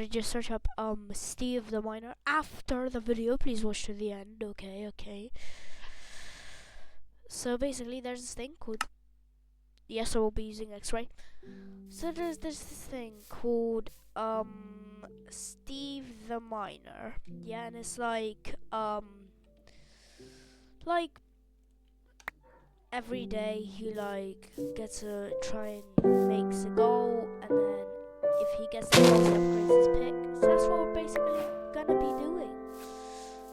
or just search up Steve the Miner after the video. Please watch to the end. Okay. So basically, there's this thing called. Yes, I will be using X-ray. So there's this thing called Steve the Miner. Yeah, and it's like every day he like gets to try and makes a goal, and then if he gets the goal, he upgrades his pick. So that's what we're basically gonna be doing.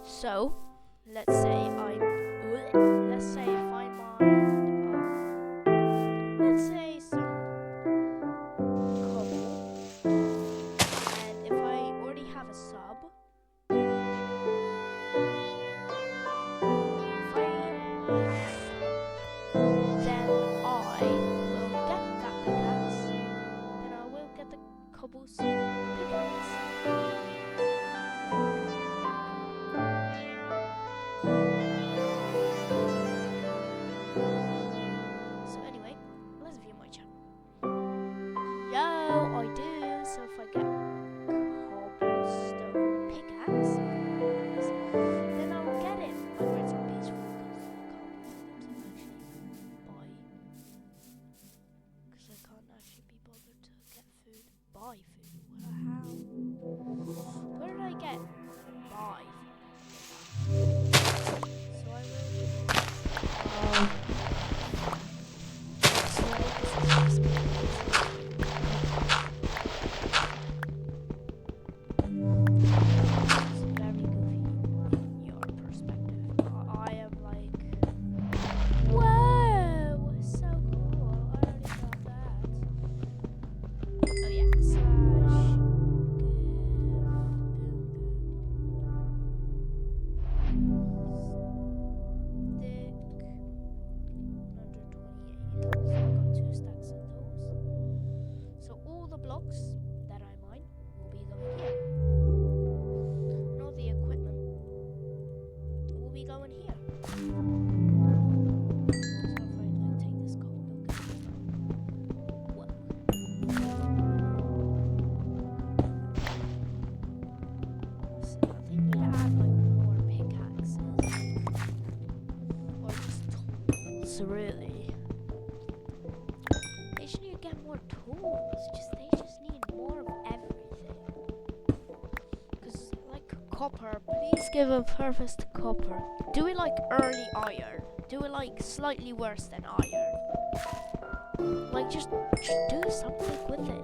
So let's say if I mine let's say some cobble, and if I already have a sub, then I will get that pickaxe. Then I will get the cobblestone pickaxe. So anyway, let's view my channel. Yo, I do. So if I get cobblestone pickaxe, then I will get it. Whether it's on PS4, because I can't actually be bothered to get food, buy food. How? Where did I get buy food? So I will very goofy in your perspective. I am like, whoa, so cool. I already got that. Oh yeah, slash stick 128. So I got 2 stacks of those. So all the blocks that I mine will be going here. And all the equipment will be going here. So if I like take this coal, whoa. So I think we need to add like more pickaxes. Or just tools, really. They should need to get more tools. They just need more of everything. Because like copper, please give a purpose to copper. Do it like early iron. Do it like slightly worse than iron. Like just do something with it.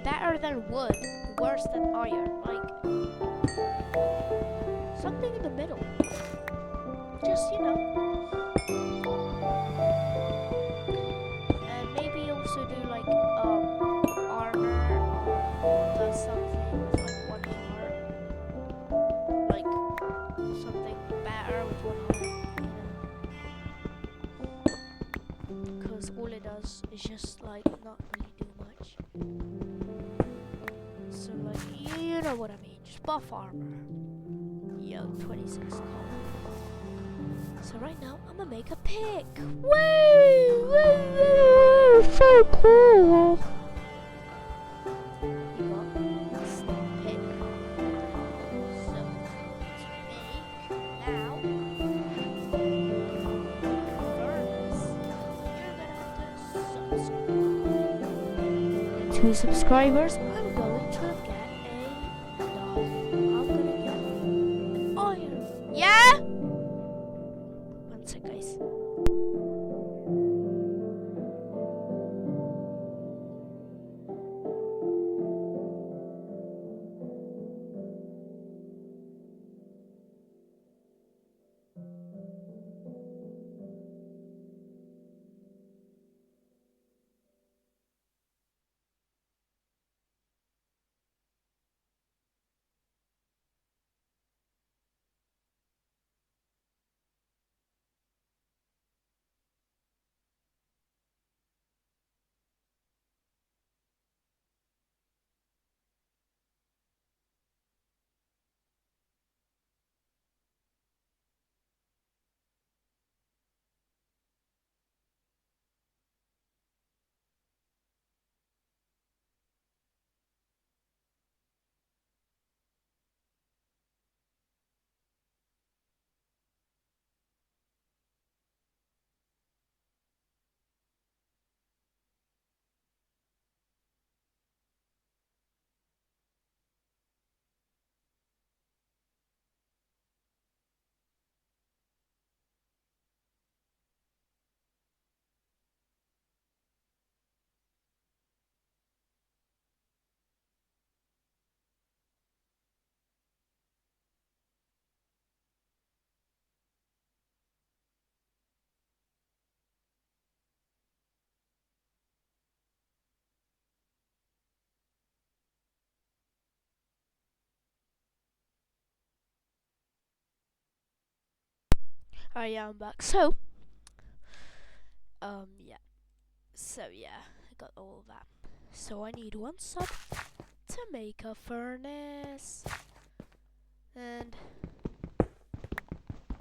Better than wood, worse than iron. Like something in the middle. Just and maybe also do like armor does something with like 1 heart. Like something better with 1 heart, because all it does is just like not really do much. So like you know what I mean, just buff armor. Yo, 26 coal. So right now I'm gonna make a pick. Woo! So cool. You got this pick. So to make now furnace, you're gonna have to subscribe. 2 subscribers, I'm going to get I'm gonna get an iron. Yeah? One sec, guys. Alright, yeah, I'm back. So, yeah. So, yeah, I got all of that. So, I need 1 sub to make a furnace. And,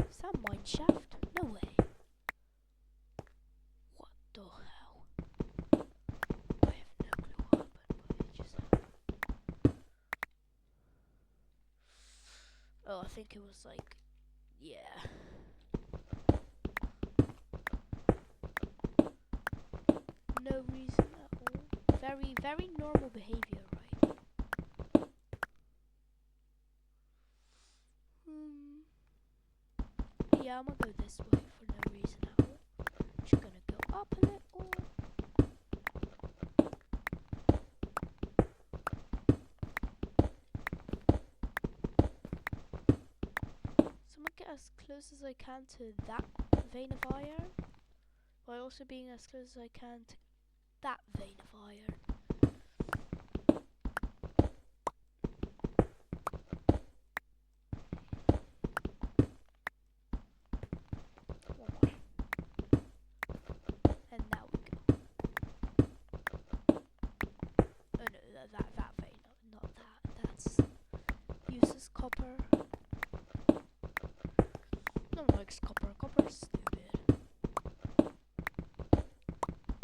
is that mine shaft? No way. What the hell? I have no clue what happened, but it just happened. Oh, I think it was like, yeah. No reason at all. Very, very normal behavior, right? Yeah, I'm gonna go this way for no reason at all. Just gonna go up a little. So I'm gonna get as close as I can to that vein of iron, while also being as close as I can to that vein of iron. One more. And now we go. Oh no, that vein, not that. That's uses copper. No one likes copper. Copper's stupid.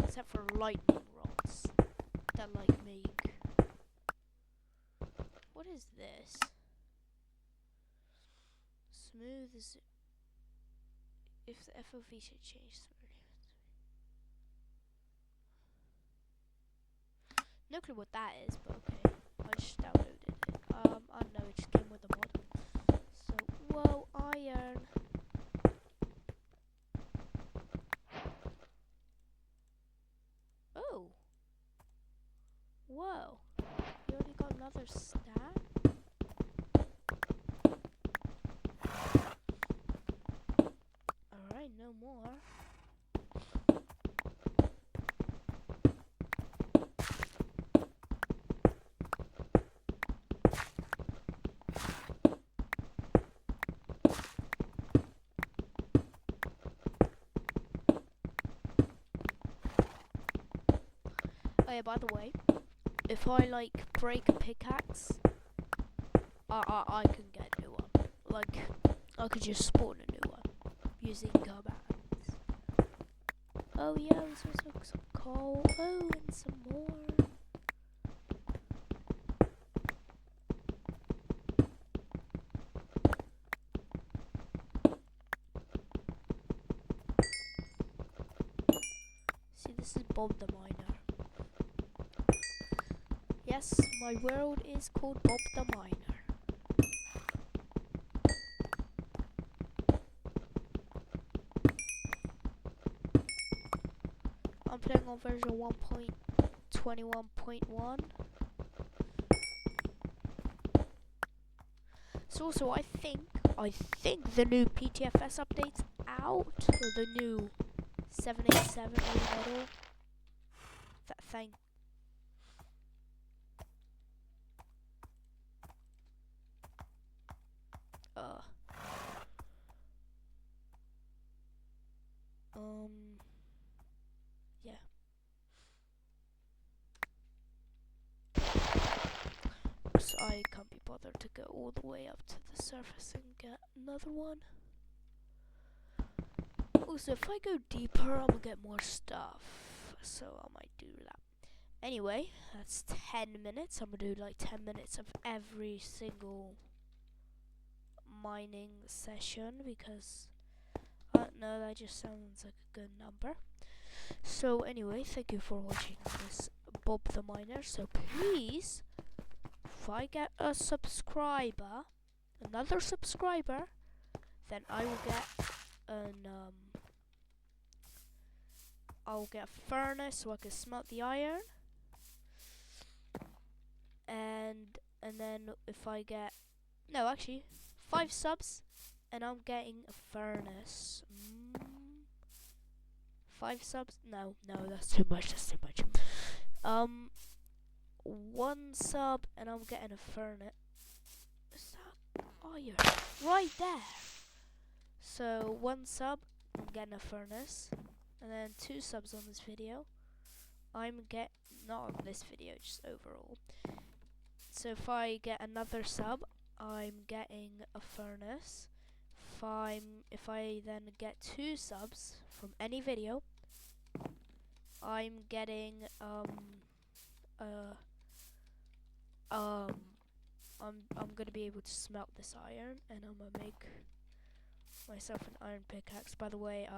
Except for lightning rods that like make. What is this? Smooth is. If the FOV should change. No clue what that is, but okay. I just downloaded it. I don't know, it just came with a mod. So, whoa, iron. Oh. Whoa. You already got another stack? Alright, no more. Oh yeah, by the way, if I like break a pickaxe, I can get a new one. Like, I could just spawn a new one using commands. Oh yeah, this was like some coal. Oh, and some more. See, this is Bob the Miner. Yes, my world is called Bob the Miner. I'm playing on version 1.21.1. So also, I think the new PTFS update's out, or the new 787 model. That thing. Yeah. So I can't be bothered to go all the way up to the surface and get another one. Also, if I go deeper, I'm gonna get more stuff. So I might do that. Anyway, that's 10 minutes. I'm gonna do like 10 minutes of every single mining session because I don't know, that just sounds like a good number. So anyway, thank you for watching this Bob the Miner. So please, if I get a subscriber, another subscriber, then I will get an I'll get a furnace so I can smelt the iron. And then if I get, no, actually 5 subs and I'm getting a furnace. 5 subs? No, that's too much. 1 sub and I'm getting a furnace. Is that iron? Right there. So 1 sub, I'm getting a furnace, and then 2 subs on this video. Not on this video, just overall. So if I get another sub, I'm getting a furnace. If I then get 2 subs from any video, I'm getting I'm gonna be able to smelt this iron, and I'm gonna make myself an iron pickaxe. By the way,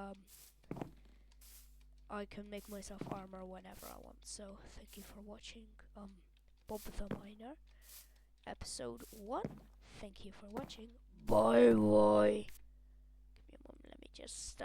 I can make myself armor whenever I want. So thank you for watching Bob the Miner episode 1. Thank you for watching. Bye bye. Give me a moment, let me just